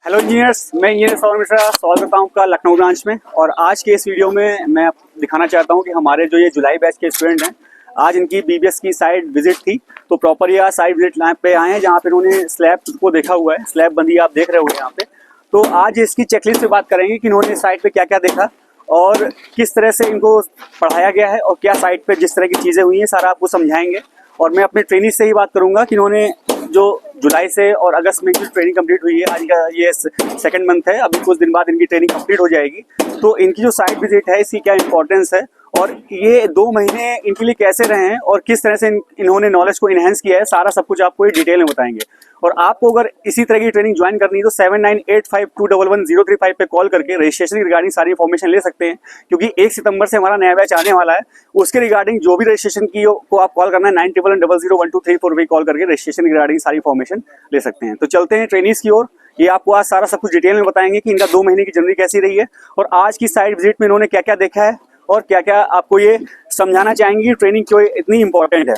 Hello engineers, मैं engineer Saurabh Mishra स्वागत करता हूँ आपका लखनऊ ब्रांच में। और आज के इस वीडियो में मैं दिखाना चाहता हूँ कि हमारे जो ये जुलाई बैच के स्टूडेंट हैं, आज इनकी बीबीएस की साइट विजिट थी। तो प्रॉपर यह साइट विजिट पे आए हैं जहाँ पे उन्होंने स्लैब को देखा हुआ है, स्लैब बंदी आप देख रहे हो यहाँ पे। तो आज इसकी चेकलिस्ट पे बात करेंगे कि इन्होंने साइट पे क्या क्या देखा और किस तरह से इनको पढ़ाया गया है और क्या साइट पे जिस तरह की चीज़ें हुई हैं सारा आपको समझाएंगे। और मैं अपने ट्रेनिंग से ही बात करूंगा कि इन्होंने जो जुलाई से और अगस्त में जो ट्रेनिंग कंप्लीट हुई है, आज का ये सेकंड मंथ है, अभी कुछ दिन बाद इनकी ट्रेनिंग कंप्लीट हो जाएगी। तो इनकी जो साइट विजिट है इसकी क्या इंपॉर्टेंस है और ये 2 महीने इनके लिए कैसे रहे हैं और किस तरह से इन्होंने नॉलेज को इन्हेंस किया है, सारा सब कुछ आपको ये डिटेल में बताएंगे। और आपको अगर इसी तरह की ट्रेनिंग ज्वाइन करनी है तो 7985211035 पे कॉल करके रजिस्ट्रेशन की रिगार्डिंग सारी इन्फॉर्मेशन ले सकते हैं, क्योंकि 1 सितंबर से हमारा नया बैच आने वाला है। उसके रिगार्डिंग जो भी रजिस्ट्रेशन की को आप कॉल करना है 9110012344 पे कॉल करके रजिस्ट्रेशन की रिगार्डिंग सारी इन्फॉर्मेशन ले सकते हैं। तो चलते हैं ट्रेनिंग्स की ओर। ये आपको आज सारा सब कुछ डिटेल में बताएंगे कि इनका 2 महीने की जर्नी कैसी रही है और आज की साइट विजिट में इन्होंने क्या क्या देखा है और क्या क्या आपको ये समझाना चाहेंगे कि ट्रेनिंग क्यों इतनी इंपॉर्टेंट है।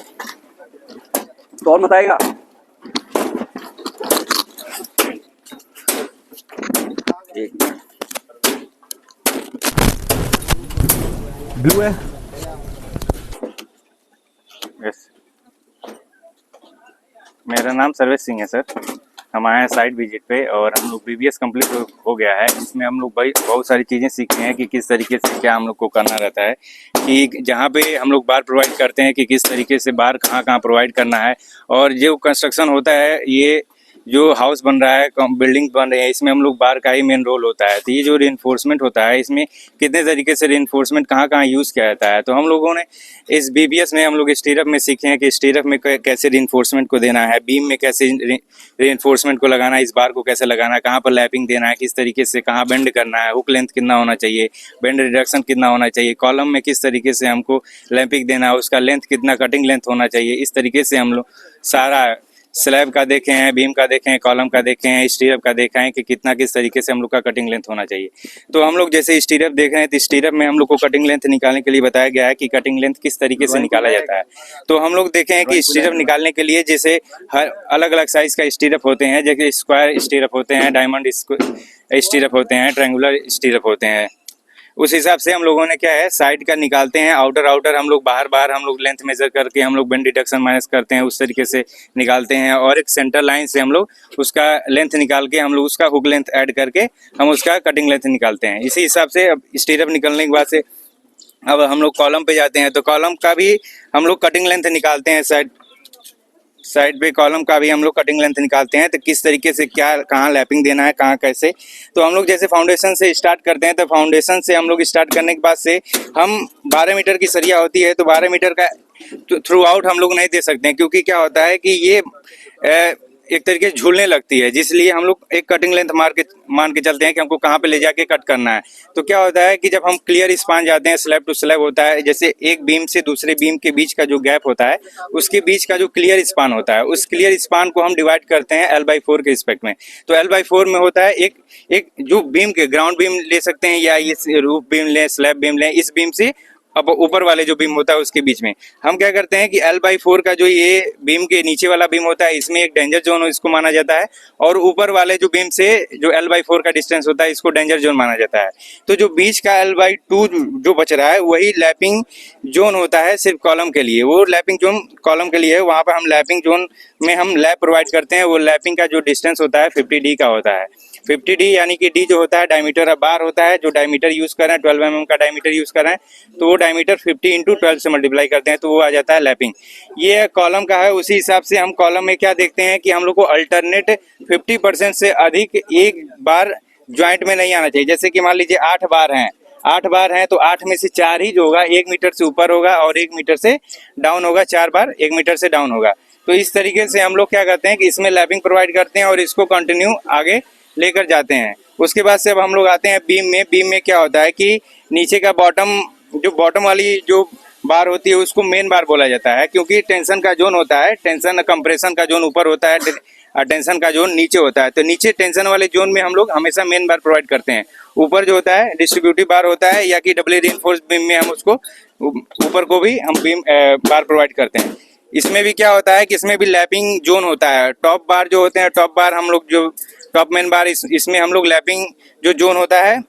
तो और बताएगा ब्लू है। यस, मेरा नाम सर्वेश सिंह है सर। हम आए हैं साइट विजिट पे और हम लोग बीबीएस कंप्लीट हो गया है। इसमें हम लोग बहुत सारी चीज़ें सीखे हैं कि किस तरीके से क्या हम लोग को करना रहता है, कि जहाँ पे हम लोग बार प्रोवाइड करते हैं कि किस तरीके से बार कहाँ कहाँ प्रोवाइड करना है। और जो कंस्ट्रक्शन होता है, ये जो हाउस बन रहा है, बिल्डिंग बन रही है, इसमें हम लोग बार का ही मेन रोल होता है। तो ये जो रिइंफोर्समेंट होता है, इसमें कितने तरीके से रिइंफोर्समेंट कहाँ कहाँ यूज़ किया जाता है। तो हम लोगों ने इस बीबीएस में हम लोग स्टीरअप में सीखे हैं कि स्टीरअप में कैसे रिइंफोर्समेंट को देना है, बीम में कैसे रिइंफोर्समेंट को लगाना है, इस बार को कैसे लगाना है, कहाँ पर लैपिंग देना है, किस तरीके से कहाँ बेंड करना है, हुक लेंथ कितना होना चाहिए, बेंड रिडक्शन कितना होना चाहिए, कॉलम में किस तरीके से हमको लैपिंग देना है, उसका लेंथ कितना, कटिंग लेंथ होना चाहिए। इस तरीके से हम लोग सारा स्लैब का देखे हैं, बीम का देखे हैं, कॉलम का देखे हैं, स्टीरअप का देखा है कि कितना किस तरीके से हम लोग का कटिंग लेंथ होना चाहिए। तो हम लोग जैसे स्टीरअप देख रहे हैं तो स्टीरअप में हम लोग को कटिंग लेंथ निकालने के लिए बताया गया है कि कटिंग लेंथ किस तरीके से निकाला जाता है। तो हम लोग देखे हैं कि स्टीरअप निकालने के लिए जैसे हर अलग अलग साइज का स्टीरअप होते हैं, जैसे स्क्वायर स्टीरअप होते हैं, डायमंड स्टीरअप होते हैं, ट्रायंगुलर स्टीरअप होते हैं। उस हिसाब से हम लोगों ने क्या है साइड का निकालते हैं, आउटर हम लोग बाहर हम लोग लेंथ मेजर करके हम लोग बेंड डिडक्शन माइनस करते हैं, उस तरीके से निकालते हैं। और एक सेंटर लाइन से हम लोग उसका लेंथ निकाल के हम लोग उसका हुक लेंथ ऐड करके हम उसका कटिंग लेंथ निकालते हैं। इसी हिसाब से अब स्टीरअप निकलने के बाद से अब हम लोग कॉलम पे जाते हैं। तो कॉलम का भी हम लोग कटिंग लेंथ निकालते हैं, साइड पे कॉलम का भी हम लोग कटिंग लेंथ निकालते हैं। तो किस तरीके से क्या कहाँ लैपिंग देना है, कहाँ कैसे। तो हम लोग जैसे फाउंडेशन से स्टार्ट करते हैं, तो फाउंडेशन से हम लोग स्टार्ट करने के बाद से हम 12 मीटर की सरिया होती है, तो 12 मीटर का थ्रू आउट हम लोग नहीं दे सकते हैं, क्योंकि क्या होता है कि ये एक तरीके से झूलने लगती है, जिसलिए हम लोग एक कटिंग लेंथ मान के चलते हैं कि हमको कहाँ पे ले जाके कट करना है। तो क्या होता है कि जब हम क्लियर स्पान जाते हैं, स्लैब टू स्लैब होता है, जैसे एक बीम से दूसरे बीम के बीच का जो गैप होता है, उसके बीच का जो क्लियर स्पान होता है, उस क्लियर स्पान को हम डिवाइड करते हैं L/4 के रिस्पेक्ट में। तो L/4 में होता है एक जो बीम के ग्राउंड बीम ले सकते हैं या ये रूफ बीम लें, स्लैब बीम लें, इस बीम से अब ऊपर वाले जो बीम होता है उसके बीच में हम क्या करते हैं कि L/4 का जो ये बीम के नीचे वाला बीम होता है, इसमें एक डेंजर जोन इसको माना जाता है, और ऊपर वाले जो बीम से जो L/4 का डिस्टेंस होता है, इसको डेंजर जोन माना जाता है। तो जो बीच का L/2 जो बच रहा है वही लैपिंग जोन होता है सिर्फ कॉलम के लिए। वो लैपिंग जोन कॉलम के लिए है, वहाँ पर हम लैपिंग जोन में हम लैप प्रोवाइड करते हैं। वो लैपिंग का जो डिस्टेंस होता है 50D का होता है। 50D यानी कि D जो होता है डायमीटर ऑफ बार होता है, जो डायमीटर यूज़ कर रहे हैं 12 mm का डायमीटर यूज़ कर रहे हैं, तो वो डायमीटर 50 × 12 से मल्टीप्लाई करते हैं, तो वो आ जाता है लैपिंग। ये कॉलम का है। उसी हिसाब से हम कॉलम में क्या देखते हैं कि हम लोग को अल्टरनेट 50% से अधिक एक बार ज्वाइंट में नहीं आना चाहिए। जैसे कि मान लीजिए 8 बार हैं, 8 बार हैं, तो 8 में से 4 ही जो होगा 1 मीटर से ऊपर होगा और 1 मीटर से डाउन होगा, 4 बार 1 मीटर से डाउन होगा। तो इस तरीके से हम लोग क्या करते हैं कि इसमें लैपिंग प्रोवाइड करते हैं और इसको कंटिन्यू आगे लेकर जाते हैं। उसके बाद से अब हम लोग आते हैं बीम में। बीम में क्या होता है कि नीचे का बॉटम वाली जो बार होती है उसको मेन बार बोला जाता है, क्योंकि टेंशन का जोन होता है, टेंशन कंप्रेशन का जोन ऊपर होता है, टेंशन का जोन नीचे होता है। तो नीचे टेंशन वाले जोन में हम लोग हमेशा मेन बार प्रोवाइड करते हैं। ऊपर जो होता है डिस्ट्रीब्यूटिव बार होता है, या कि डबल रीइंफोर्स बीम में हम उसको ऊपर को भी हम बीम बार प्रोवाइड करते हैं। इसमें भी क्या होता है कि इसमें भी लैपिंग जोन होता है। टॉप बार जो होते हैं, टॉप बार हम लोग जो टॉप मेन बार इसमें हम लोग लैपिंग जो जोन होता है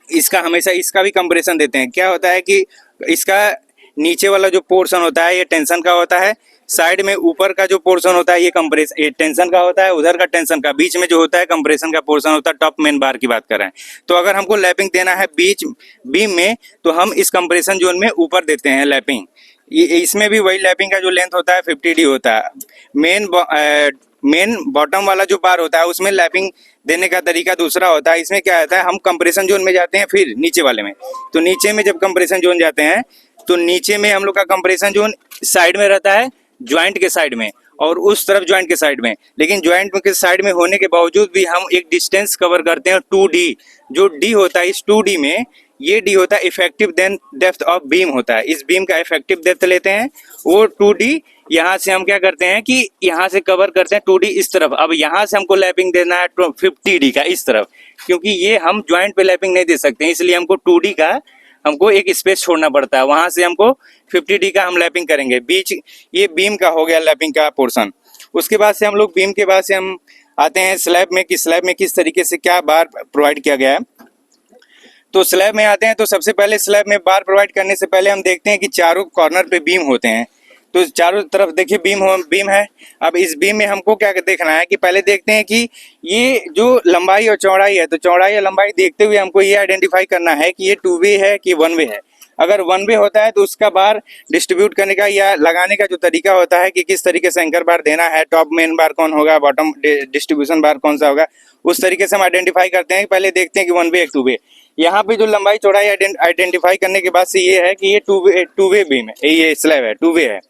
इसका हमेशा इसका भी कंप्रेशन देते हैं। क्या होता है कि इसका नीचे वाला जो पोर्शन होता है ये टेंशन का होता है, साइड में ऊपर का जो पोर्शन होता है ये टेंशन का होता है, उधर का टेंशन का, बीच में जो होता है कंप्रेशन का पोर्शन होता है। टॉप मेन बार की बात कर रहे हैं, तो अगर हमको लैपिंग देना है बीच बीम में तो हम इस कंप्रेशन जोन में ऊपर देते हैं लैपिंग। इसमें भी वही लैपिंग का जो लेंथ होता है 50D होता है। मेन बॉटम वाला जो बार होता है उसमें लैपिंग देने का तरीका दूसरा होता है। इसमें क्या होता है, हम कंप्रेशन जोन में जाते हैं, फिर नीचे वाले में, तो नीचे में जब कंप्रेशन जोन जाते हैं तो नीचे में हम लोग का कंप्रेशन जोन साइड में रहता है, ज्वाइंट के साइड में, और उस तरफ ज्वाइंट के साइड में। लेकिन ज्वाइंट के साइड में होने के बावजूद भी हम एक डिस्टेंस कवर करते हैं 2D। जो D होता है इस 2D में, ये D होता है इफेक्टिव डेप्थ ऑफ बीम होता है। इस बीम का इफेक्टिव डेप्थ लेते हैं, वो 2D। यहाँ से हम क्या करते हैं कि यहाँ से कवर करते हैं 2D इस तरफ। अब यहाँ से हमको लैपिंग देना है 50D का इस तरफ, क्योंकि ये हम ज्वाइंट पे लैपिंग नहीं दे सकते, इसलिए हमको 2D का हमको एक स्पेस छोड़ना पड़ता है। वहां से हमको 50D का हम लैपिंग करेंगे। बीच ये बीम का हो गया लैपिंग का पोर्शन। उसके बाद से हम लोग बीम के बाद से हम आते हैं स्लैब में, कि स्लैब में किस तरीके से क्या बार प्रोवाइड किया गया है। तो स्लैब में आते हैं तो सबसे पहले स्लैब में बार प्रोवाइड करने से पहले हम देखते हैं कि चारों कॉर्नर पे बीम होते हैं। तो चारों तरफ देखिए बीम है। अब इस बीम में हमको क्या देखना है कि पहले देखते हैं कि ये जो लंबाई और चौड़ाई है, तो चौड़ाई और लंबाई देखते हुए हमको ये आइडेंटिफाई करना है कि ये 2 वे है कि 1 वे है। अगर 1 वे होता है तो उसका बार डिस्ट्रीब्यूट करने का या लगाने का जो तरीका होता है कि किस तरीके से एंकर बार देना है, टॉप मेन बार कौन होगा, बॉटम डिस्ट्रीब्यूशन बार कौन सा होगा, उस तरीके से हम आइडेंटिफाई करते हैं। पहले देखते हैं कि 1 वे एक 2 वे। यहाँ पे जो लंबाई चौड़ाई आइडेंटिफाई करने के बाद से ये है कि ये 2 वे बीम है, ये स्लैब है, 2 वे है।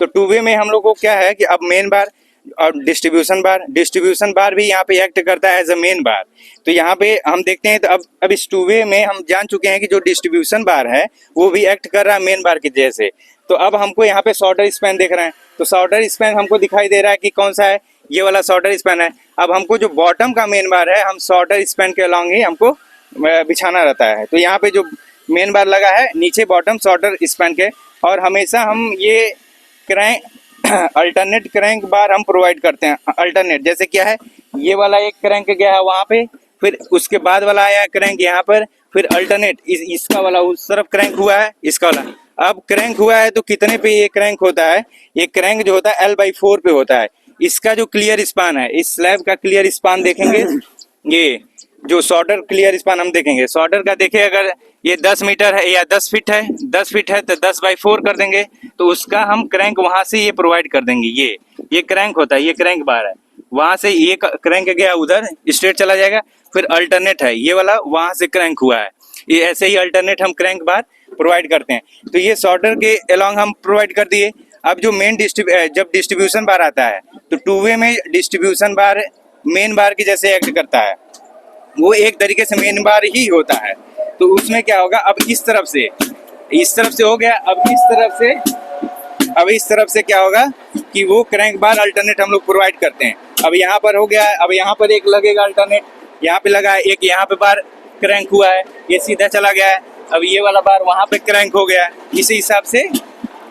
तो 2 वे में हम लोग को क्या है कि अब मेन बार और डिस्ट्रीब्यूशन बार भी यहाँ पे एक्ट करता है एज अ मेन बार। तो यहाँ पे हम देखते हैं, तो अब इस 2 वे में हम जान चुके हैं कि जो डिस्ट्रीब्यूशन बार है वो भी एक्ट कर रहा है मेन बार की जैसे। तो अब हमको यहाँ पे शॉर्टर स्पैन देख रहे हैं, तो शॉर्टर स्पैन हमको दिखाई दे रहा है कि कौन सा है, ये वाला शॉर्टर स्पैन है। अब हमको जो बॉटम का मेन बार है, हम शॉर्टर स्पैन के अलॉन्ग ही हमको बिछाना रहता है। तो यहाँ पे जो मेन बार लगा है नीचे बॉटम शॉर्टर स्पैन के, और हमेशा हम ये क्रैंक अल्टरनेट क्रैंक बार हम प्रोवाइड करते हैं। अल्टरनेट जैसे क्या है, ये वाला एक क्रैंक गया है वहाँ पे, फिर उसके बाद वाला आया क्रैंक यहाँ पर, फिर अल्टरनेट इसका वाला उस तरफ क्रैंक हुआ है, इसका वाला अब क्रैंक हुआ है। तो कितने पे ये क्रैंक होता है, ये क्रैंक जो होता है L/4 पे होता है। इसका जो क्लियर स्पान है, इस स्लैब का क्लियर स्पान देखेंगे, ये जो शॉर्टर क्लियर स्पान हम देखेंगे, शॉर्टर का देखिए, अगर ये 10 मीटर है या 10 फीट है, 10 फीट है तो 10/4 कर देंगे, तो उसका हम क्रैंक वहां से ये प्रोवाइड कर देंगे। ये क्रैंक होता है, ये क्रैंक बार है, वहां से ये क्रैंक गया उधर स्ट्रेट चला जाएगा। फिर अल्टरनेट है ये वाला, वहां से क्रैंक हुआ है, ये ऐसे ही अल्टरनेट हम क्रैंक बार प्रोवाइड करते हैं। तो ये शॉर्टर के अलॉन्ग हम प्रोवाइड कर दिए। अब जो जब डिस्ट्रीब्यूशन बार आता है तो 2 वे में डिस्ट्रीब्यूशन बार मेन बार की जैसे एक्ट करता है, वो एक तरीके से मेन बार ही होता है। तो उसमें क्या होगा, अब इस तरफ से हो गया, अब इस तरफ से क्या होगा कि वो क्रैंक बार अल्टरनेट हम लोग प्रोवाइड करते हैं। अब यहाँ पर हो गया है, अब यहाँ पर एक लगेगा अल्टरनेट, यहाँ पे लगा है एक, यहाँ पे बार क्रैंक हुआ है, ये सीधा चला गया है। अब ये वाला बार वहाँ पे क्रैंक हो गया है, इसी हिसाब से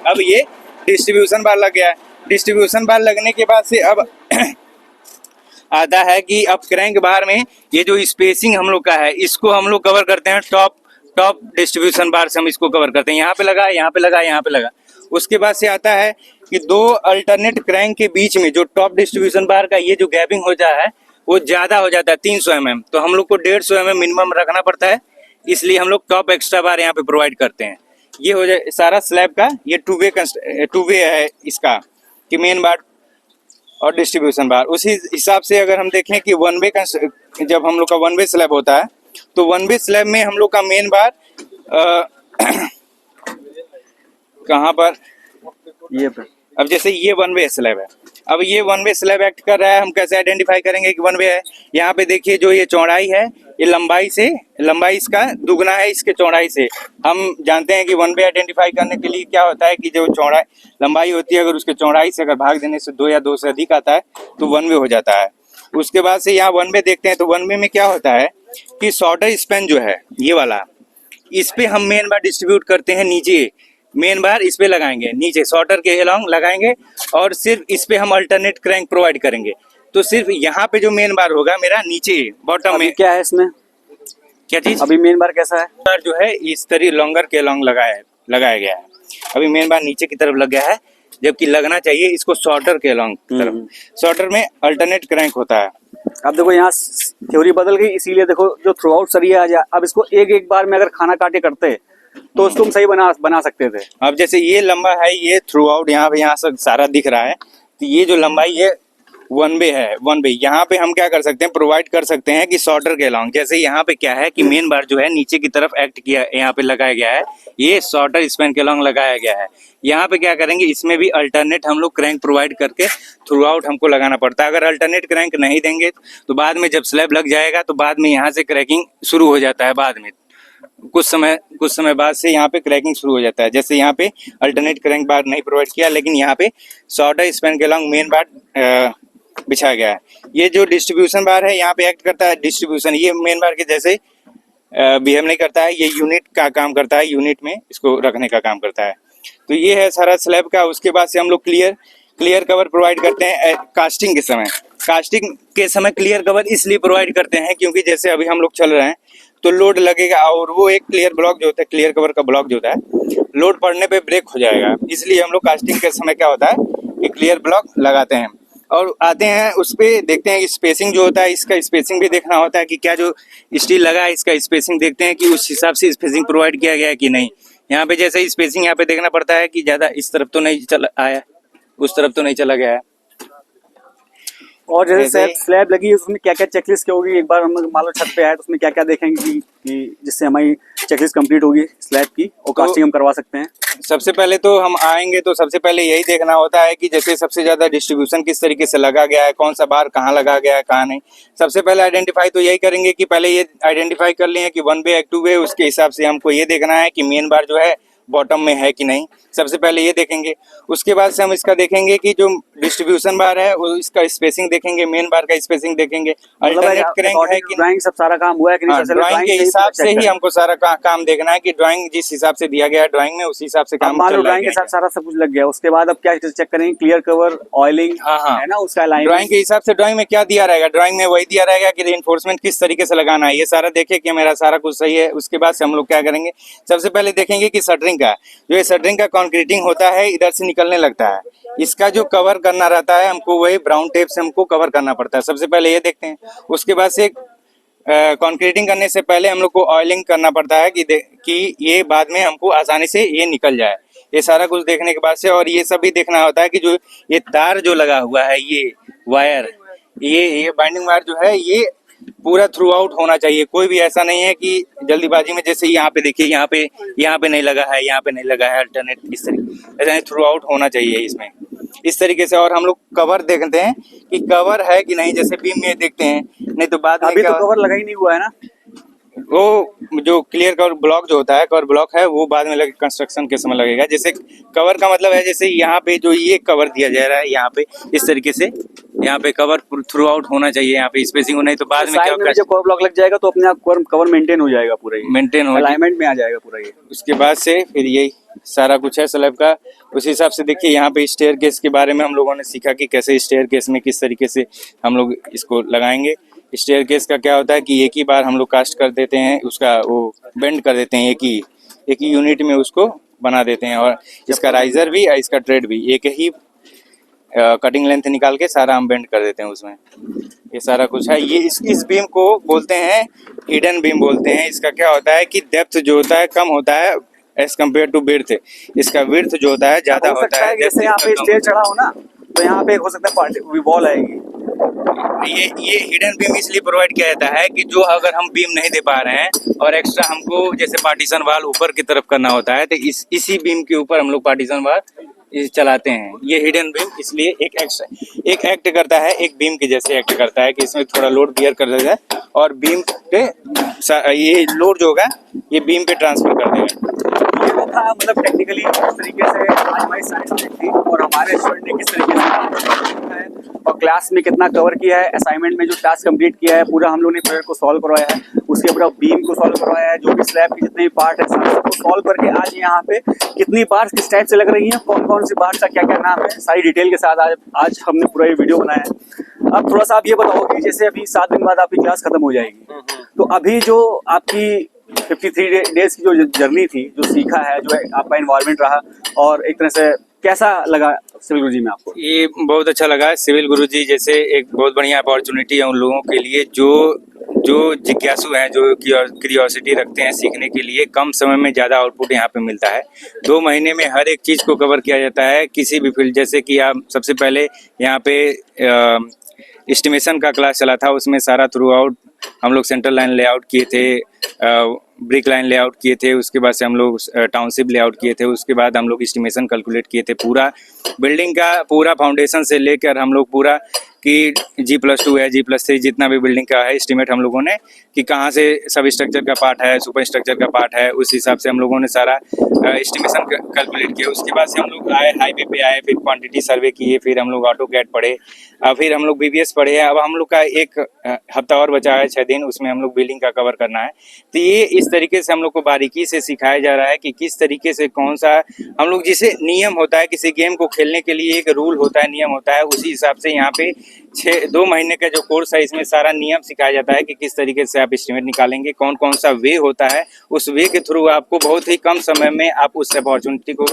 अब ये डिस्ट्रीब्यूशन बार लग गया है। डिस्ट्रीब्यूशन बार लगने के बाद से अब आता है कि अब क्रैंक बार में ये जो स्पेसिंग हम लोग का है, इसको हम लोग कवर करते हैं टॉप डिस्ट्रीब्यूशन बार से हम इसको कवर करते हैं। यहाँ पे लगा, यहाँ पे लगा, यहाँ पे लगा। उसके बाद से आता है कि 2 अल्टरनेट क्रैंक के बीच में जो टॉप डिस्ट्रीब्यूशन बार का ये जो गैपिंग हो जाता है वो ज़्यादा हो जाता है 300 mm, तो हम लोग को 150 mm मिनिमम रखना पड़ता है, इसलिए हम लोग टॉप एक्स्ट्रा बार यहाँ पे प्रोवाइड करते हैं। ये हो जाए सारा स्लैब का, ये 2 वे है इसका, कि मेन बार और डिस्ट्रीब्यूशन बार। उसी हिसाब से अगर हम देखें कि 1 वे का, जब हम लोग का 1 वे स्लैब होता है तो 1 वे स्लैब में हम लोग का मेन बार कहाँ पर, ये पर। अब जैसे ये 1 वे स्लैब है, अब ये 1 वे स्लैब एक्ट कर रहा है, हम कैसे आइडेंटिफाई करेंगे कि 1 वे है। यहाँ पे देखिए जो ये चौड़ाई है, ये लंबाई इसका दुगना है इसके चौड़ाई से। हम जानते हैं कि 1 वे आइडेंटिफाई करने के लिए क्या होता है कि जो लंबाई होती है, अगर उसके चौड़ाई से अगर भाग देने से 2 या 2 से अधिक आता है तो 1 वे हो जाता है। उसके बाद से यहाँ 1 वे देखते हैं, तो 1 वे में क्या होता है कि शॉर्टर स्पैन जो है ये वाला, इस पे हम मेन बार डिस्ट्रीब्यूट करते हैं नीचे, मेन बार इस पे लगाएंगे, नीचे शॉर्टर के अलॉन्ग लगाएंगे, और सिर्फ इस पे हम अल्टरनेट क्रैंक प्रोवाइड करेंगे। तो सिर्फ यहाँ पे जो मेन बार होगा मेरा नीचे बॉटम अभी में। क्या है इसमें, क्या चीज? अभी मेन बार कैसा है? बार जो है इस तरह लॉन्गर के लॉन्ग लगाया गया है। अभी मेन बार नीचे की तरफ लग गया है, जबकि लगना चाहिए इसको शॉर्टर के लॉन्ग तरफ। शॉर्टर में अल्टरनेट क्रैंक होता है। अब देखो यहाँ थ्योरी बदल गई, इसीलिए देखो जो थ्रू आउट सरिया आ जाए, अब इसको एक एक बार में अगर खाना काटे करते तो उसको हम सही बना सकते थे। अब जैसे ये लंबा है, ये थ्रू आउट यहाँ पे यहाँ से सारा दिख रहा है, तो ये जो लंबाई ये वन वे है, वन वे यहाँ पे हम क्या कर सकते हैं, प्रोवाइड कर सकते हैं कि शॉर्टर के लॉन्ग। जैसे यहाँ पे क्या है कि मेन बार जो है नीचे की तरफ एक्ट किया, यहाँ पे लगाया गया है, ये शॉर्टर स्पैन के लॉन्ग लगाया गया है। यहाँ पे क्या करेंगे, इसमें भी अल्टरनेट हम लोग क्रैंक प्रोवाइड करके थ्रू आउट हमको लगाना पड़ता है। अगर अल्टरनेट क्रैंक नहीं देंगे तो बाद में जब स्लैब लग जाएगा तो बाद में यहाँ से क्रैकिंग शुरू हो जाता है। बाद में कुछ समय बाद से यहाँ पे क्रैकिंग शुरू हो जाता है। जैसे यहाँ पे अल्टरनेट क्रैंक बार नहीं प्रोवाइड किया, लेकिन यहाँ पे शॉर्टर स्पैन के लॉन्ग मेन बार बिछाया गया है। ये जो डिस्ट्रीब्यूशन बार है यहाँ पे एक्ट करता है डिस्ट्रीब्यूशन, ये मेन बार के जैसे बिहेव नहीं करता है, ये यूनिट का काम करता है, यूनिट में इसको रखने का काम करता है। तो ये है सारा स्लैब का। उसके बाद से हम लोग क्लियर कवर प्रोवाइड करते हैं कास्टिंग के समय। कास्टिंग के समय क्लियर कवर इसलिए प्रोवाइड करते हैं क्योंकि जैसे अभी हम लोग चल रहे हैं तो लोड लगेगा, और वो एक क्लियर ब्लॉक जो होता है, क्लियर कवर का ब्लॉक जो होता है, लोड पड़ने पे ब्रेक हो जाएगा। इसलिए हम लोग कास्टिंग के समय क्या होता है कि क्लियर ब्लॉक लगाते हैं। और आते हैं उस पर देखते हैं कि स्पेसिंग जो होता है, इसका स्पेसिंग भी देखना होता है कि क्या जो स्टील लगा है इसका स्पेसिंग देखते हैं कि उस हिसाब से स्पेसिंग प्रोवाइड किया गया है कि नहीं। यहाँ पे जैसे स्पेसिंग यहाँ पे देखना पड़ता है कि ज़्यादा इस तरफ तो नहीं चला आया, उस तरफ तो नहीं चला गया है। और जैसे स्लैब लगी है उसमें क्या क्या चेकलिस्ट क्या होगी, एक बार हम मान लो छत पे आए तो उसमें क्या क्या देखेंगे कि जिससे हमारी चेकलिस्ट कंप्लीट होगी स्लैब की और कास्टिंग हम करवा सकते हैं। सबसे पहले तो हम आएंगे तो सबसे पहले यही देखना होता है कि जैसे सबसे ज्यादा डिस्ट्रीब्यूशन किस तरीके से लगा गया है, कौन सा बार कहाँ लगा गया है, कहाँ नहीं। सबसे पहले आइडेंटिफाई तो यही करेंगे कि पहले ये आइडेंटिफाई कर लिए कि वन वे टू वे, उसके हिसाब से हमको ये देखना है कि मेन बार जो है बॉटम में है कि नहीं। सबसे पहले ये देखेंगे। उसके बाद से हम इसका देखेंगे कि जो डिस्ट्रीब्यूशन बार है वो इसका स्पेसिंग देखेंगे, मेन बार का स्पेसिंग देखेंगे, अल्टरनेट क्रैंक है कि ड्राइंग सब सारा काम हुआ है कि नहीं। ड्राइंग के हिसाब से ही हमको सारा काम देखना है कि ड्राइंग जिस हिसाब से दिया गया है ड्राइंग में उसी हिसाब से काम मान लो ड्राइंग के साथ सारा सब कुछ लग गया, उसके बाद अब क्या चेक करेंगे, क्लियर कवर, ऑयलिंग है ना, उसका लाइन ड्राइंग के हिसाब से ड्राइंग में क्या दिया रहेगा, ड्राइंग में वही दिया रहेगा कि रिइंफोर्समेंट किस तरीके से लगाना है, ये सारा देखे कि मेरा सारा कुछ सही है। उसके बाद से हम लोग क्या करेंगे, सबसे पहले देखेंगे कि शटरिंग का जो ये शटरिंग का कंक्रीटिंग होता है इधर से निकलने लगता है, इसका जो कवर करना रहता है हमको वही ब्राउन टेप से हमको कवर करना पड़ता है। सबसे पहले ये देखते हैं। उसके बाद से कंक्रीटिंग करने से पहले हम लोग को ऑयलिंग करना पड़ता है कि ये बाद में हमको आसानी से ये निकल जाए। ये सारा कुछ देखने के बाद से, और ये सब भी देखना होता है कि जो ये तार जो लगा हुआ है, ये वायर, ये बाइंडिंग वायर जो है ये पूरा थ्रू आउट होना चाहिए। कोई भी ऐसा नहीं है कि जल्दीबाजी में, जैसे यहाँ पे देखिए यहाँ पे नहीं लगा है, यहाँ पे नहीं लगा है अल्टरनेट, इस तरीके ऐसा थ्रू आउट होना चाहिए इसमें इस तरीके से। और हम लोग कवर देखते हैं कि कवर है कि नहीं, जैसे बीम में देखते हैं, नहीं तो बाद में अभी तो कवर लगा ही नहीं हुआ है ना। वो जो क्लियर कवर ब्लॉक जो होता है, कवर ब्लॉक है वो बाद में लगे, कंस्ट्रक्शन के समय लगेगा। जैसे कवर का मतलब है जैसे यहाँ पे जो ये कवर दिया जा रहा है यहाँ पे इस तरीके से, यहाँ पे कवर थ्रू आउट होना चाहिए, यहाँ पे स्पेसिंग होना है, तो बाद में क्या होगा, जब कवर ब्लॉक लग जाएगा तो अपने आप कवर मेंटेन हो जाएगा, पूरा मेंटेन हो अलाइनमेंट में आ जाएगा पूरा ये। उसके बाद से फिर यही सारा कुछ है स्लैब का। उस हिसाब से देखिए यहाँ पे स्टेयर केस के बारे में हम लोगों ने सीखा कि कैसे स्टेयर केस में किस तरीके से हम लोग इसको लगाएंगे। स्टेयर केस का क्या होता है कि एक ही बार हम लोग कास्ट कर देते हैं, उसका वो बेंड कर देते हैं, एक ही यूनिट में उसको बना देते हैं। और इसका राइजर भी और इसका ट्रेड भी एक ही कटिंग लेंथ निकाल के सारा हम बेंड कर देते हैं उसमें। ये सारा कुछ है। ये इस बीम को बोलते हैं हिडन बीम बोलते हैं। इसका क्या होता है कि डेप्थ जो होता है कम होता है एज कम्पेयर टू विड्थ। इसका विड्थ जो होता है ज्यादा होता है। जैसे यहाँ पे स्टेयर चढ़ा हो ना तो यहाँ पे हो सकता है वॉल आएगी। ये हिडन बीम इसलिए प्रोवाइड किया जाता है कि जो अगर हम बीम नहीं दे पा रहे हैं और एक्स्ट्रा हमको जैसे पार्टीशन वाल ऊपर की तरफ करना होता है तो इसी बीम के ऊपर हम लोग पार्टीशन वाल चलाते हैं। ये हिडन बीम इसलिए एक एक्ट करता है, एक बीम के जैसे एक्ट करता है कि इसमें थोड़ा लोड बियर कर देगा और बीम पे ये लोड जो होगा ये बीम पे ट्रांसफर कर देगा। था मतलब टेक्निकली किस तरीके से आज हमारी साइंस थी और हमारे स्टूडेंट ने किस तरीके से है और क्लास में कितना कवर किया है, असाइनमेंट में जो टास्क कंप्लीट किया है पूरा हम लोग ने प्रोजेक्ट को सॉल्व करवाया है, उसके बाद बीम को सॉल्व करवाया है, जो भी स्लैब के जितने भी पार्ट है सबको सॉल्व करके आज यहाँ पे कितनी बार्स किस टाइप से लग रही हैं, कौन कौन सी बार्स का क्या क्या नाम है, सारी डिटेल के साथ आज हमने पूरा ये वीडियो बनाया है। अब थोड़ा सा आप ये बताओ कि जैसे अभी 7 दिन बाद आपकी क्लास खत्म हो जाएगी, तो अभी जो आपकी 53 डेज की जो जर्नी थी, जो सीखा है, जो आपका इन्वॉल्वमेंट रहा और एक तरह से कैसा लगा सिविल गुरुजी में आपको? ये बहुत अच्छा लगा। सिविल गुरुजी जैसे एक बहुत बढ़िया अपॉर्चुनिटी है उन लोगों के लिए जो जिज्ञासु हैं, जो क्यूरियोसिटी रखते हैं सीखने के लिए। कम समय में ज़्यादा आउटपुट यहाँ पे मिलता है। 2 महीने में हर एक चीज़ को कवर किया जाता है किसी भी फील्ड। जैसे कि आप सबसे पहले यहाँ पे एस्टिमेशन का क्लास चला था, उसमें सारा थ्रू आउट हम लोग सेंट्रल लाइन लेआउट किए थे, ब्रिक लाइन लेआउट किए थे, उसके बाद से हम लोग टाउनशिप लेआउट किए थे, उसके बाद हम लोग एस्टिमेशन कैलकुलेट किए थे। पूरा बिल्डिंग का पूरा फाउंडेशन से लेकर हम लोग पूरा कि G+2 है, G+3 जितना भी बिल्डिंग का है एस्टिमेट हम लोगों ने कि कहाँ से सब स्ट्रक्चर का पार्ट है, सुपर स्ट्रक्चर का पार्ट है, उस हिसाब से हम लोगों ने सारा एस्टिमेशन कैलकुलेट किया। उसके बाद से हम लोग आए हाईवे पे आए, फिर क्वांटिटी सर्वे किए, फिर हम लोग ऑटोकैड पढ़े, फिर हम लोग BBS पढ़े। अब हम लोग का एक हफ्ता और बचा है, 6 दिन, उसमें हम लोग बिल्डिंग का कवर करना है। तो ये इस तरीके से हम लोग को बारीकी से सिखाया जा रहा है कि किस तरीके से कौन सा हम लोग जिसे नियम होता है किसी गेम को खेलने के लिए, एक रूल होता है, नियम होता है, उसी हिसाब से यहाँ पे 2 महीने का जो कोर्स है इसमें सारा नियम सिखाया जाता है कि किस तरीके से आप एस्टिमेट निकालेंगे, कौन कौन सा वे होता है, उस वे के थ्रू आपको बहुत ही कम समय में आप उस अपॉर्चुनिटी को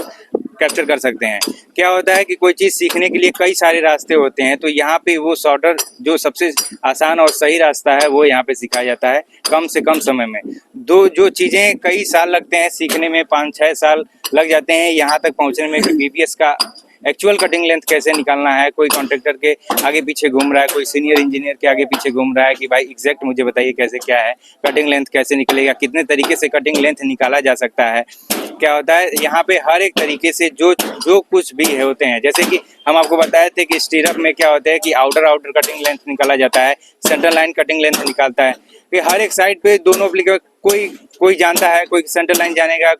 कैप्चर कर सकते हैं। क्या होता है कि कोई चीज़ सीखने के लिए कई सारे रास्ते होते हैं, तो यहाँ पे वो शॉर्टर जो सबसे आसान और सही रास्ता है वो यहाँ पे सिखाया जाता है कम से कम समय में। जो चीज़ें कई साल लगते हैं सीखने में, 5-6 साल लग जाते हैं यहाँ तक पहुँचने में कि BBS का एक्चुअल कटिंग लेंथ कैसे निकालना है। कोई कॉन्ट्रैक्टर के आगे पीछे घूम रहा है, कोई सीनियर इंजीनियर के आगे पीछे घूम रहा है कि भाई एग्जैक्ट मुझे बताइए कैसे क्या है, कटिंग लेंथ कैसे निकलेगा, कितने तरीके से कटिंग लेंथ निकाला जा सकता है। क्या होता है यहाँ पे हर एक तरीके से जो कुछ भी होते हैं, जैसे कि हम आपको बताए थे कि स्टीरअप में क्या होता है कि आउटर कटिंग लेंथ निकाला जाता है, सेंट्रल लाइन कटिंग लेंथ निकालता है। कि हर एक साइड पे दोनों कोई जानता है, कोई सेंट्रल लाइन जानेगा,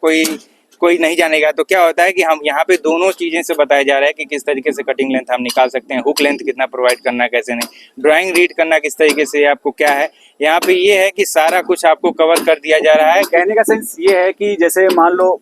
कोई नहीं जानेगा। तो क्या होता है कि हम यहाँ पे दोनों चीज़ें से बताया जा रहा है कि किस तरीके से कटिंग लेंथ हम निकाल सकते हैं, हुक लेंथ कितना प्रोवाइड करना है, कैसे नहीं, ड्राइंग रीड करना किस तरीके से आपको क्या है। यहाँ पे ये है कि सारा कुछ आपको कवर कर दिया जा रहा है। कहने का सेंस ये है कि जैसे मान लो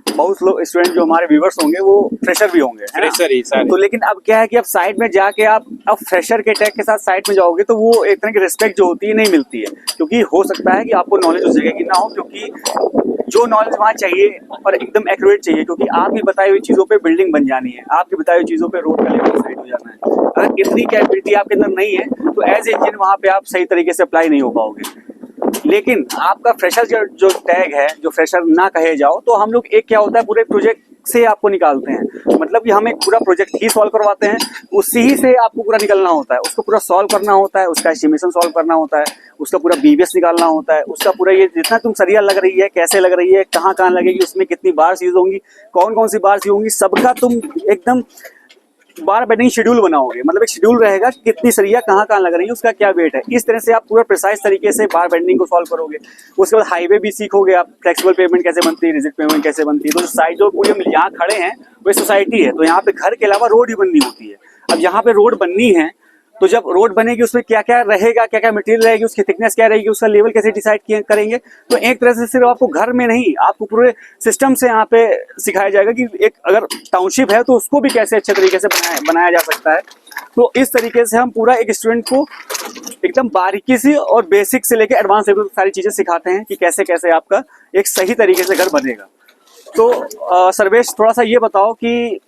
बहुत लोग स्टूडेंट जो हमारे व्यूवर्स होंगे वो फ्रेशर भी होंगे, फ्रेशर ही सारे। तो लेकिन अब क्या है कि अब साइड में जाके आप अब फ्रेशर के टैग के साथ साइड में जाओगे तो वो एक तरह की रिस्पेक्ट जो होती है नहीं मिलती है, क्योंकि हो सकता है कि आपको नॉलेज उस जगह की ना हो, क्योंकि जो नॉलेज वहाँ चाहिए और एकदम एक्यूरेट चाहिए, क्योंकि आपकी बताई हुई चीज़ों पे बिल्डिंग बन जानी है, आपकी बताई हुई चीज़ों पे रोड का लेवल साइड हो जाना है। अगर इतनी कैपेबिलिटी आपके अंदर नहीं है तो एज ए इंजीनियर वहाँ पे आप सही तरीके से अप्लाई नहीं हो पाओगे। लेकिन आपका फ्रेशर जो टैग है, जो फ्रेशर ना कहे जाओ, तो हम लोग एक क्या होता है पूरे प्रोजेक्ट से आपको निकालते हैं, मतलब कि हम एक पूरा प्रोजेक्ट ही सॉल्व करवाते हैं, उसी ही से आपको पूरा निकलना होता है, उसको पूरा सॉल्व करना होता है, उसका एस्टिमेशन सॉल्व करना होता है, उसका पूरा BBS निकालना होता है, उसका पूरा ये जितना तुम सरिया लग रही है, कैसे लग रही है, कहाँ कहाँ लगेगी, उसमें कितनी बार्स यूज होंगी, कौन कौन सी बार्स यूज होंगी, सबका तुम एकदम बार बेंडिंग शेड्यूल बनाओगे, मतलब एक शेड्यूल रहेगा कि कितनी सरिया कहाँ कहाँ लग रही है, उसका क्या वेट है। इस तरह से आप पूरा प्रिसाइज तरीके से बार बेंडिंग को सॉल्व करोगे। उसके बाद हाईवे भी सीखोगे आप, फ्लेक्सिबल पेमेंट कैसे बनती है, रिजिड पेमेंट कैसे बनती है। तो साइड जो पूरी हम यहाँ खड़े हैं वो सोसाइटी है, तो यहाँ पे घर के अलावा रोड ही बननी होती है। अब यहाँ पे रोड बननी है तो जब रोड बनेगी उसमें क्या क्या रहेगा, क्या क्या मटेरियल रहेगी, उसकी थिकनेस क्या रहेगी, उसका लेवल कैसे डिसाइड करेंगे। तो एक तरह से सिर्फ आपको घर में नहीं, आपको पूरे सिस्टम से यहाँ पे सिखाया जाएगा कि एक अगर टाउनशिप है तो उसको भी कैसे अच्छे तरीके से बनाया जा सकता है। तो इस तरीके से हम पूरा एक स्टूडेंट को एकदम बारीकी से और बेसिक से लेकर एडवांस लेवल सारी चीजें सिखाते हैं कि कैसे कैसे आपका एक सही तरीके से घर बनेगा। तो सर्वेश थोड़ा सा ये बताओ कि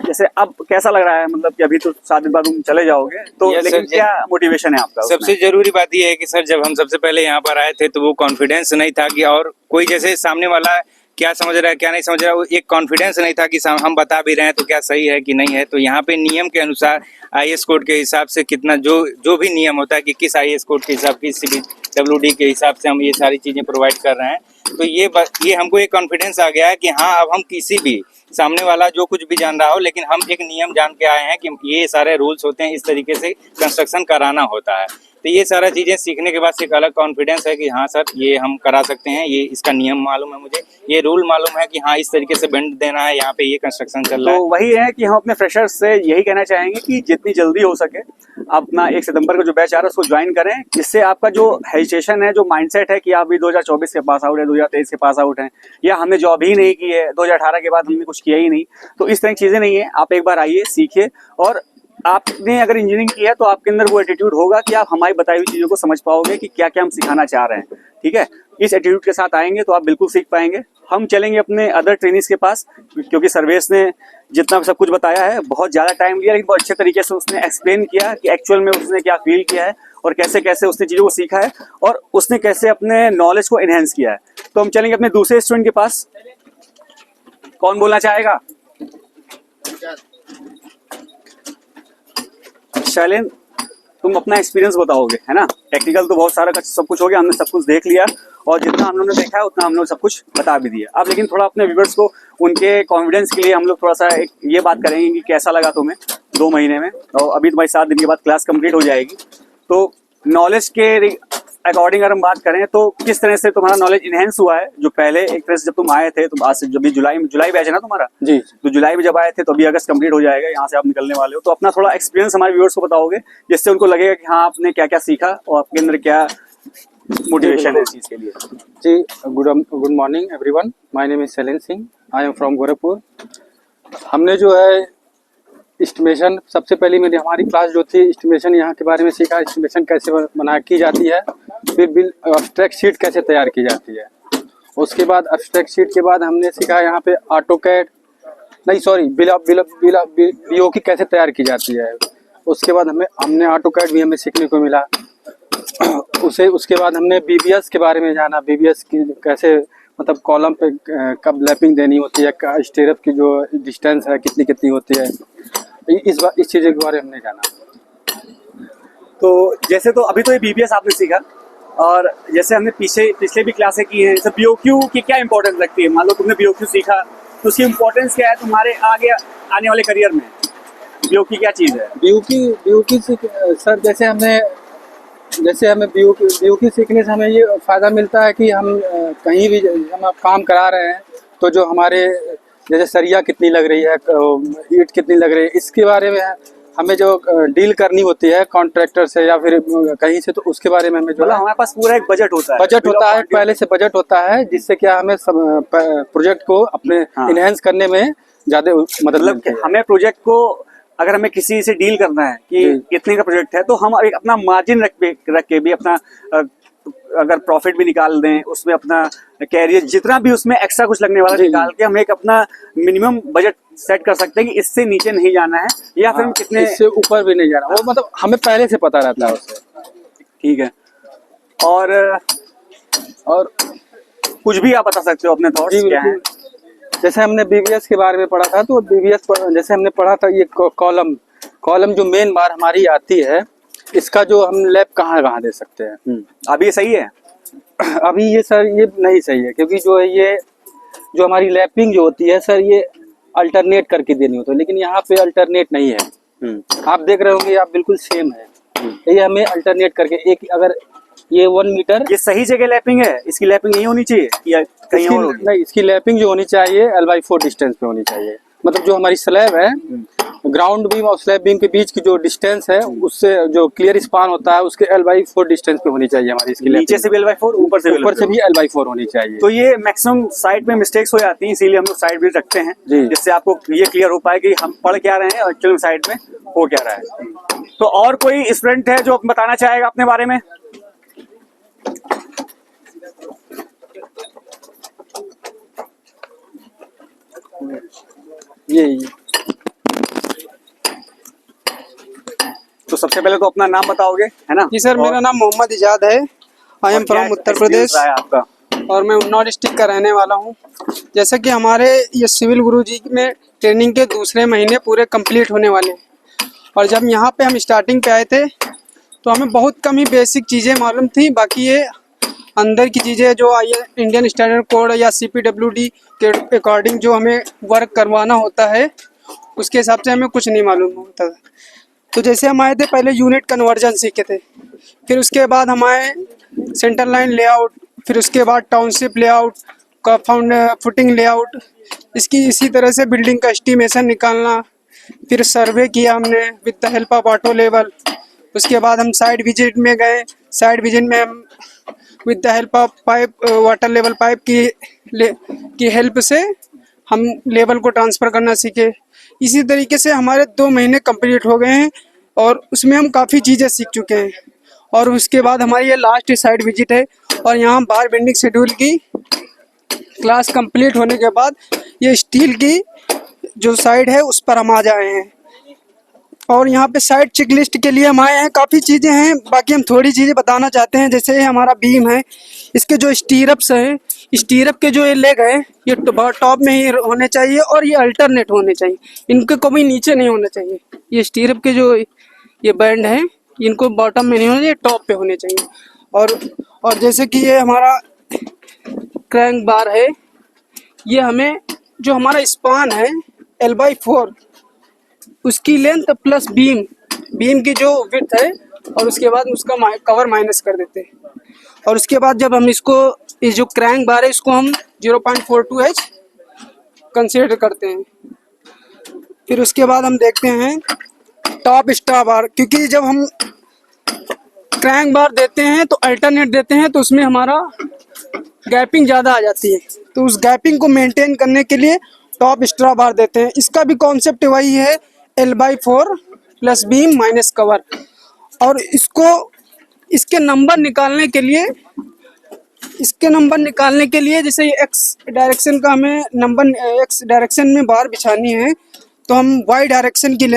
जैसे अब कैसा लग रहा है, मतलब कि अभी तो 7 दिन बाद तुम चले जाओगे, तो लेकिन क्या मोटिवेशन है आपका? सबसे जरूरी बात यह है कि सर जब हम सबसे पहले यहाँ पर आए थे तो वो कॉन्फिडेंस नहीं था कि, और कोई जैसे सामने वाला क्या समझ रहा है क्या नहीं समझ रहा है, वो एक कॉन्फिडेंस नहीं था कि हम बता भी रहे हैं तो क्या सही है कि नहीं है। तो यहाँ पे नियम के अनुसार IAS कोड के हिसाब से कितना जो भी नियम होता है कि किस IAS कोड के हिसाब, किस CBWD के हिसाब से हम ये सारी चीज़ें प्रोवाइड कर रहे हैं। तो ये हमको एक कॉन्फिडेंस आ गया है कि हाँ अब हम किसी भी सामने वाला जो कुछ भी जान रहा हो, लेकिन हम एक नियम जान के आए हैं कि ये सारे रूल्स होते हैं, इस तरीके से कंस्ट्रक्शन कराना होता है। तो ये सारा चीजें सीखने के बाद से एक अलग कॉन्फिडेंस है कि हाँ सर ये हम करा सकते हैं, ये इसका नियम मालूम है मुझे, ये रूल मालूम है कि हाँ इस तरीके से बेंड देना है, यहाँ पे ये कंस्ट्रक्शन चल रहा है। तो वही है कि हम अपने फ्रेशर्स से यही कहना चाहेंगे कि जितनी जल्दी हो सके आप अपना 1 सितंबर का जो बैच आ रहा है उसको ज्वाइन करें, जिससे आपका जो हेजिटेशन है, जो माइंडसेट है कि आप भी 2024 के पास आउट है, 2023 के पास आउट हैं, या हमने जॉब ही नहीं की है, 2018 के बाद हमने कुछ किया ही नहीं, तो इस तरह की चीजें नहीं है। आप एक बार आइए, सीखिए, और आपने अगर इंजीनियरिंग की है तो आपके अंदर वो एटीट्यूड होगा कि आप हमारी बताई हुई चीज़ों को समझ पाओगे कि क्या क्या हम सिखाना चाह रहे हैं। ठीक है, इस एटीट्यूड के साथ आएंगे तो आप बिल्कुल सीख पाएंगे। हम चलेंगे अपने अदर ट्रेनिंग्स के पास, क्योंकि सर्वेश ने जितना सब कुछ बताया है बहुत ज़्यादा टाइम लिया, लेकिन बहुत अच्छे तरीके से उसने एक्सप्लेन किया कि एक्चुअल में उसने क्या फील किया है और कैसे कैसे उसने चीज़ों को सीखा है और उसने कैसे अपने नॉलेज को इन्हेंस किया है। तो हम चलेंगे अपने दूसरे स्टूडेंट के पास। कौन बोलना चाहेगा? शैलेन, तुम अपना एक्सपीरियंस बताओगे, है ना? टेक्निकल तो बहुत सारा सब कुछ हो गया, हमने सब कुछ देख लिया और जितना हम लोगों ने देखा है उतना हम लोग सब कुछ बता भी दिया। अब लेकिन थोड़ा अपने व्यूअर्स को उनके कॉन्फिडेंस के लिए हम लोग थोड़ा सा एक ये बात करेंगे कि कैसा लगा तुम्हें 2 महीने में, और अभी तुम्हारी 7 दिन के बाद क्लास कंप्लीट हो जाएगी। तो नॉलेज के अकॉर्डिंग अगर हम बात करें तो किस तरह से तुम्हारा नॉलेज इनहेंस हुआ है, जो पहले एक तरह से जब तुम आए थे, तो आज से जब भी जुलाई बैच है ना तुम्हारा जी, तो जुलाई में जब आए थे तो अभी अगस्त कंप्लीट हो जाएगा, यहाँ से आप निकलने वाले हो, तो अपना थोड़ा एक्सपीरियंस हमारे व्यूअर्स को बताओगे जिससे उनको लगेगा कि हाँ आपने क्या क्या सीखा और आपके अंदर क्या मोटिवेशन है इस चीज के लिए। जी, good morning everyone, my name is Shailen Singh, I am from Gorakhpur. हमने जो है एस्टिमेशन, सबसे पहले मेरी हमारी क्लास जो थी एस्टिमेशन यहाँ के बारे में सीखा, एस्टिमेशन कैसे बना की जाती है, फिर बिल एब्स्ट्रैक्ट शीट कैसे तैयार की जाती है। उसके बाद एब्स्ट्रैक्ट शीट के बाद हमने सीखा यहाँ पे ऑटोकैड, नहीं सॉरी, बीओकी कैसे तैयार की जाती है। उसके बाद हमने ऑटोकैड भी हमें सीखने को मिला। उसके बाद हमने बीबीएस के बारे में जाना, बीबीएस की कैसे मतलब कॉलम पे कब लैपिंग देनी होती है, स्टेरअप की जो डिस्टेंस है कितनी कितनी होती है, इस चीज़ के बारे में हमने जाना। तो जैसे तो अभी तो ये बीबीएस आपने सीखा, और जैसे हमने पिछले भी क्लासें की हैं, जैसे बीओक्यू की क्या इंपॉर्टेंस रखती है? मान लो तुमने बीओक्यू सीखा तो उसकी इंपॉर्टेंस क्या है तुम्हारे आगे आने वाले करियर में? बीओक्यू क्या चीज़ है? बीओकी सर, जैसे हमें बीओकी सीखने से हमें ये फ़ायदा मिलता है कि हम कहीं भी हम काम करा रहे हैं तो जो हमारे जैसे सरिया कितनी लग रही है, ईंट कितनी लग रही है, इसके बारे में हमें जो डील करनी होती है कॉन्ट्रैक्टर से या फिर कहीं से, तो उसके बारे में हमें जो मतलब हमारे पास पूरा एक बजट होता है, पहले से बजट होता है, जिससे क्या हमें सब प्रोजेक्ट को अपने इनहेंस करने में ज़्यादा मदद मिलती है। हमें प्रोजेक्ट को अगर हमें किसी से डील करना है कि इतने का प्रोजेक्ट है तो हम एक अपना मार्जिन रख के भी अपना अगर प्रॉफिट भी निकाल दें, उसमें अपना कैरियर जितना भी उसमें एक्स्ट्रा कुछ लगने वाला निकाल के हम एक अपना मिनिमम बजट सेट कर सकते हैं कि इससे नीचे नहीं जाना है या फिर हम कितने इससे ऊपर भी नहीं जाना, वो मतलब हमें पहले से पता रहता है उससे। ठीक है, और कुछ भी आप बता सकते हो अपने थॉट्स क्या हैं? जैसे हमने बीबीएस के बारे में पढ़ा था, तो बीबीएस जैसे हमने पढ़ा था, ये कॉलम जो मेन बार हमारी आती है, इसका जो हम लैप कहाँ दे सकते हैं। अभी ये सही है? अभी ये सर ये नहीं सही है, क्योंकि जो है ये जो हमारी लैपिंग जो होती है सर, ये अल्टरनेट करके देनी होती है, लेकिन यहाँ पे अल्टरनेट नहीं है। आप देख रहे होंगे, आप बिल्कुल सेम है, ये हमें अल्टरनेट करके एक, अगर ये 1 मीटर, ये सही जगह लैपिंग है, इसकी लैपिंग यही होनी चाहिए या कहीं और होगी? नहीं, इसकी लैपिंग जो होनी चाहिए L/4 डिस्टेंस पे होनी चाहिए। मतलब जो हमारी स्लैब है, ग्राउंड बीम और स्लैब बीम के बीच की जो डिस्टेंस है, उससे जो क्लियर स्पान होता है उसके L/4 डिस्टेंस पे होनी चाहिए हमारी इसकी। नीचे से भी L/4, ऊपर से भी L/4 होनी चाहिए। तो ये मैक्सिमम साइड में मिस्टेक्स हो जाती हैं, इसीलिए हम लोग साइड भी रखते हैं, जिससे आपको ये क्लियर हो पाए कि हम पढ़ क्या रहे हैं और एक्चुअली साइड में हो क्या रहा है। तो और कोई स्टूडेंट है जो बताना चाहेगा अपने बारे में? ये तो सबसे पहले तो अपना नाम बताओगे, है ना? जी सर, मेरा नाम मोहम्मद इजाद है। आई एम फ्रॉम उत्तर प्रदेश आपका, और मैं उन्नाव डिस्ट्रिक्ट का रहने वाला हूँ। जैसा कि हमारे ये सिविल गुरुजी में ट्रेनिंग के दूसरे महीने पूरे कंप्लीट होने वाले हैं, और जब यहाँ पे हम स्टार्टिंग पे आए थे तो हमें बहुत कम ही बेसिक चीज़ें मालूम थी। बाकी ये अंदर की चीज़ें जो इंडियन स्टैंडर्ड कोड या CPWD के अकॉर्डिंग जो हमें वर्क करवाना होता है, उसके हिसाब से हमें कुछ नहीं मालूम होता था। तो जैसे हम आए थे, पहले यूनिट कन्वर्जन सीखे थे। फिर उसके बाद हमारे सेंटर लाइन लेआउट, फिर उसके बाद टाउनशिप लेआउट का फुटिंग लेआउट, इसकी इसी तरह से बिल्डिंग का एस्टिमेशन निकालना। फिर सर्वे किया हमने with the help of auto level. उसके बाद हम साइट विजिट में गए। साइट विजिट में हम with the help of pipe, water level pipe की हेल्प से हम लेवल को ट्रांसफ़र करना सीखे। इसी तरीके से हमारे 2 महीने कंप्लीट हो गए हैं और उसमें हम काफ़ी चीज़ें सीख चुके हैं। और उसके बाद हमारी ये लास्ट साइट विजिट है और यहाँ बार बेंडिंग शेड्यूल की क्लास कंप्लीट होने के बाद ये स्टील की जो साइड है उस पर हम आ जाए हैं। और यहाँ पे साइड चेक लिस्ट के लिए हम आए हैं। काफ़ी चीज़ें हैं, बाकी हम थोड़ी चीज़ें बताना चाहते हैं। जैसे हमारा बीम है, इसके जो स्टीरअप्स हैं, स्टीरअप के जो ये लेग है ये टॉप में ही होने चाहिए और ये अल्टरनेट होने चाहिए, इनके कभी नीचे नहीं होना चाहिए। ये स्टीरअप के जो ये बैंड है इनको बॉटम में नहीं होना चाहिए, टॉप पे होने चाहिए। और जैसे कि ये हमारा क्रैंक बार है, ये हमें जो हमारा स्पान है L/4 उसकी लेंथ प्लस बीम की जो विड्थ है और उसके बाद उसका कवर माइनस कर देते हैं। और उसके बाद जब हम इसको, ये जो क्रैंक बार है इसको हम 0.42H कंसीडर करते हैं। फिर उसके बाद हम देखते हैं टॉप स्ट्रा बार, क्योंकि जब हम क्रैंक बार देते हैं तो अल्टरनेट देते हैं तो उसमें हमारा गैपिंग ज़्यादा आ जाती है, तो उस गैपिंग को मेंटेन करने के लिए टॉप स्ट्रा बार देते हैं। इसका भी कॉन्सेप्ट वही है, L/4 plus beam minus cover. और इसके नंबर निकालने के लिए जैसे एक्स डायरेक्शन का हमें नंबर, एक्स डायरेक्शन में बार बिछानी है तो हम वाई डायरेक्शन की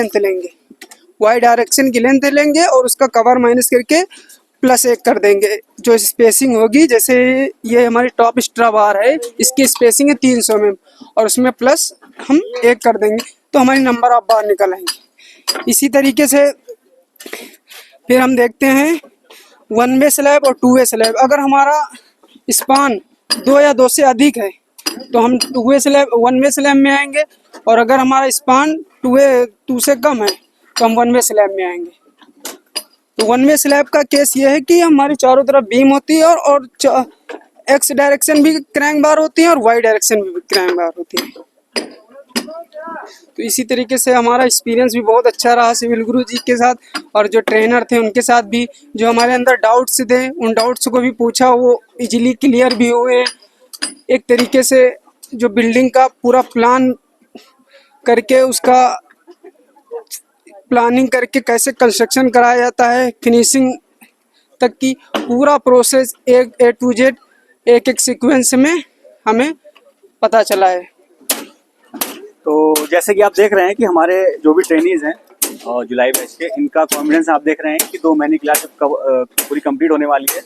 लेंथ लेंगे और उसका कवर माइनस करके +1 कर देंगे। जो स्पेसिंग होगी, जैसे ये हमारी टॉप स्ट्रा बार है, इसकी स्पेसिंग है 300 mm और उसमें प्लस हम 1 कर देंगे तो हमारी नंबर ऑफ बार निकल आएंगे। इसी तरीके से फिर हम देखते हैं 1 वे स्लैब और 2 वे स्लैब। अगर हमारा स्पान 2 या 2 से अधिक है तो हम 1 वे स्लैब में आएंगे, और अगर हमारा स्पान 2 से कम है तो हम 1 वे स्लैब में आएंगे। तो 1 वे स्लैब का केस ये है कि हमारी चारों तरफ बीम होती है और एक्स डायरेक्शन भी क्रैंक बार होती है और वाई डायरेक्शन भी क्रैंक बार होती है। तो इसी तरीके से हमारा एक्सपीरियंस भी बहुत अच्छा रहा सिविल गुरु जी के साथ, और जो ट्रेनर थे उनके साथ भी। जो हमारे अंदर डाउट्स थे उन डाउट्स को भी पूछा, वो इजीली क्लियर भी हुए। एक तरीके से जो बिल्डिंग का पूरा प्लान करके, उसका प्लानिंग करके कैसे कंस्ट्रक्शन कराया जाता है, फिनिशिंग तक की पूरा प्रोसेस A to Z एक सीक्वेंस में हमें पता चला है। तो जैसे कि आप देख रहे हैं कि हमारे जो भी ट्रेनीज हैं और जुलाई बैच के, इनका कॉन्फिडेंस आप देख रहे हैं कि 2 महीने क्लास पूरी कंप्लीट होने वाली है।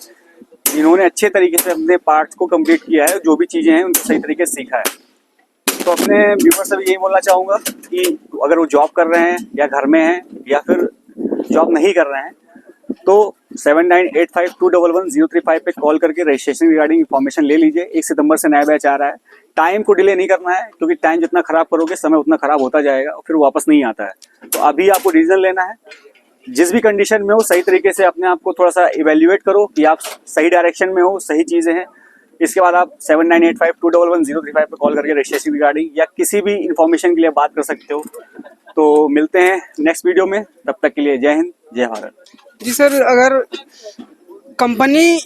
इन्होंने अच्छे तरीके से अपने पार्ट्स को कंप्लीट किया है, जो भी चीज़ें हैं उनको सही तरीके से सीखा है। तो अपने व्यूअर्स से भी यही बोलना चाहूँगा कि अगर वो जॉब कर रहे हैं या घर में हैं या फिर जॉब नहीं कर रहे हैं तो 7985211035 पे कॉल करके रजिस्ट्रेशन रिगार्डिंग इन्फॉर्मेशन ले लीजिए। 1 सितंबर से नया बैच आ रहा है। टाइम को डिले नहीं करना है, क्योंकि टाइम जितना खराब करोगे समय उतना खराब होता जाएगा और फिर वापस नहीं आता है। तो अभी आपको डिसीजन लेना है, जिस भी कंडीशन में हो सही तरीके से अपने आप को थोड़ा सा इवेल्युएट करो कि आप सही डायरेक्शन में हो, सही चीज़ें हैं। इसके बाद आप 7985211035 पे कॉल करके रजिस्ट्रेशन रिगार्डिंग या किसी भी इन्फॉर्मेशन के लिए बात कर सकते हो। तो मिलते हैं नेक्स्ट वीडियो में, तब तक के लिए जय हिंद, जय भारत। जी सर, अगर कंपनी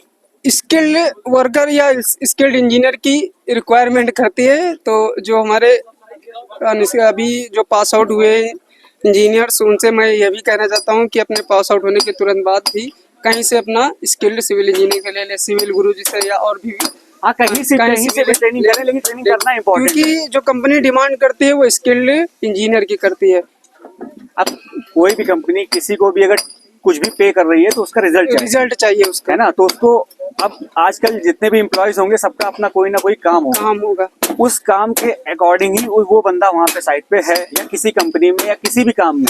स्किल्ड वर्कर या स्किल्ड इंजीनियर की रिक्वायरमेंट करती है तो जो हमारे अभी जो पास आउट हुए इंजीनियर्स, उनसे मैं यह भी कहना चाहता हूं कि अपने पास आउट होने के तुरंत बाद भी कहीं से अपना स्किल्ड सिविल इंजीनियर के ले सिविल गुरु जी से या और भी कहीं से ट्रेनिंग करें, लेकिन ट्रेनिंग करना इंपॉर्टेंट है, क्योंकि जो कंपनी डिमांड करती है वो स्किल्ड इंजीनियर की करती है। अब कोई भी कंपनी किसी को भी अगर कुछ भी पे कर रही है तो उसका रिजल्ट चाहिए उसका, है ना। तो उसको, अब आजकल जितने भी एम्प्लॉयज होंगे सबका अपना कोई ना कोई काम होगा। उस काम के अकॉर्डिंग ही वो बंदा वहाँ पे साइट पे है या किसी कंपनी में या किसी भी काम में।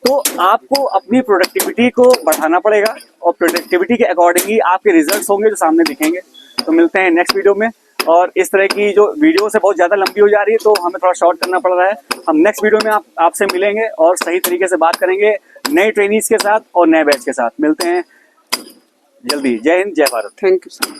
तो आपको अपनी प्रोडक्टिविटी को बढ़ाना पड़ेगा और प्रोडक्टिविटी के अकॉर्डिंग ही आपके रिजल्ट्स होंगे जो सामने दिखेंगे। तो मिलते हैं नेक्स्ट वीडियो में। और इस तरह की जो वीडियो से बहुत ज़्यादा लंबी हो जा रही है तो हमें थोड़ा शॉर्ट करना पड़ रहा है। हम नेक्स्ट वीडियो में आपसे मिलेंगे और सही तरीके से बात करेंगे नए ट्रेनीज के साथ और नए बैच के साथ। मिलते हैं जल्दी। जय हिंद, जय भारत। Thank you sir.